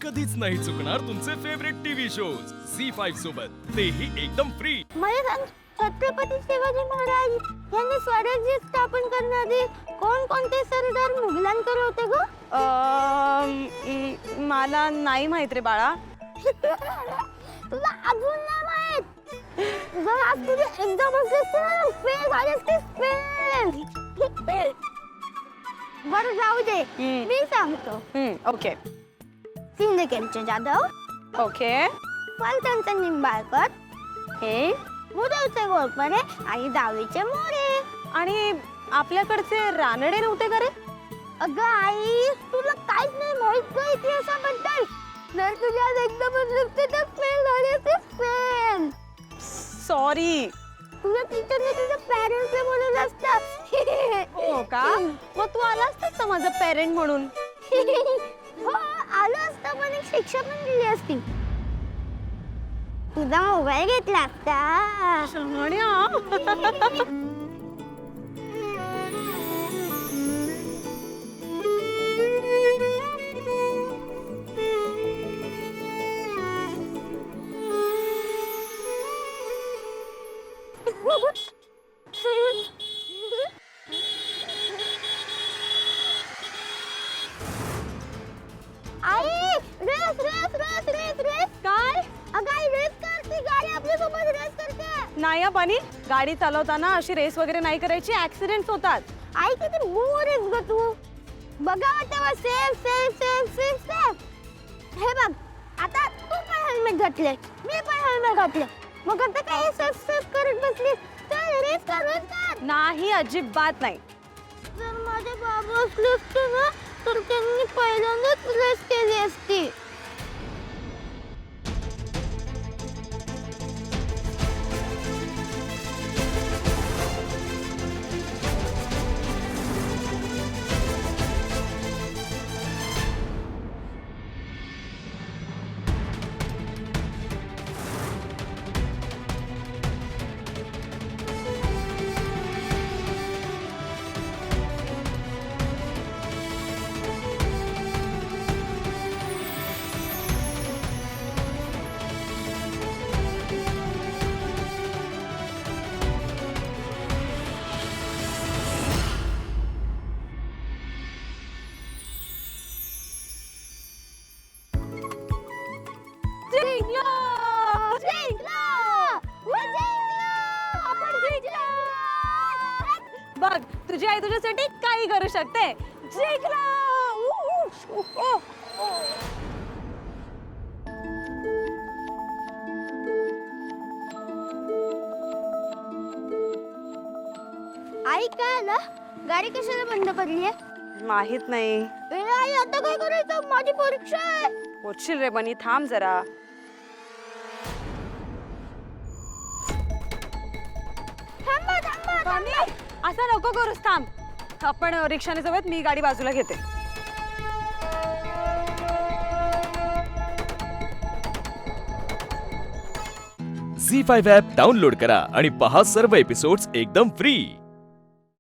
कधीच नाही चुकणार तुमचे फेवरेट टीव्ही शोज झी5 सोबत, तेही एकदम फ्री। मला सांग, छत्रपती शिवाजी महाराज यांनी स्वराज्य स्थापन करणारे कोणकोणते सरदार मुघलांकडे होते ग? मला नाही माहित रे बाळा। तुला अजून नाही माहित? जर आज तुझे एक्झाम असते ना, फेल झाली असते, फेल। बरं जाऊ दे, मी सांगतो। ओके सिंदखेडचे जाधव, ओके पलटणचे निंबाळकर, हे मुदलचे गोरपडे आणि दहावीचे मोरे। आणि आपल्याकडचे रानडे नव्हते का रे? अगं आई, तुला काहीच नाही माहित का इतिहासाबद्दल? जर तुझ्या एकदम नसते तर फेल झाले असते, फेल। सॉरी। तुझ्या टीचरने तुझ्या पॅरेंट्सला बोलवलं असतं। हो का? मग तू आला असतास का माझं पेरेंट म्हणून? हो आलं असतं, पण एक शिक्षा पण दिली असती। तुझा मोबाईल घेतला असता। शहाण्या। आई, race race race race race. काय? अगं आई, रेस करते, गाडी आपल्यासोबत रेस करते। नाही हं बनी, गाडी चालवताना अशी रेस वगैरे नाही करायची, ऍक्सिडेंट होतात। आई किती बोर आहेस ग तू। बघावं तेव्हा safe safe safe safe safe. हे बघ, आता तू पण हेल्मेट घातले, मी पण हेल्मेट घातले, मग आता काय सेफ सेफ करत बसलीस? चल रेस कर, रेस कर। नाही, अजिबात नाही। जर माझे बाबा असले असते ना, तर त्यांनी पहिल्यांदाच रेस केली असती। बघ, तुझी आई तुझ्यासाठी काही करू शकते। जिंकला! आई काय ना, गाडी कशाला बंद पडली? माहित नाही। आई आता काय करायचं? माझी परीक्षा आहे। होशील रे बनी, थांब जरा। थांबा थांबा थांबा। असं नको करूस, थांब। आपण रिक्षाने जाऊयात, मी गाडी बाजूला घेते। झी5 ॲप डाउनलोड करा आणि पहा सर्व एपिसोड्स एकदम फ्री।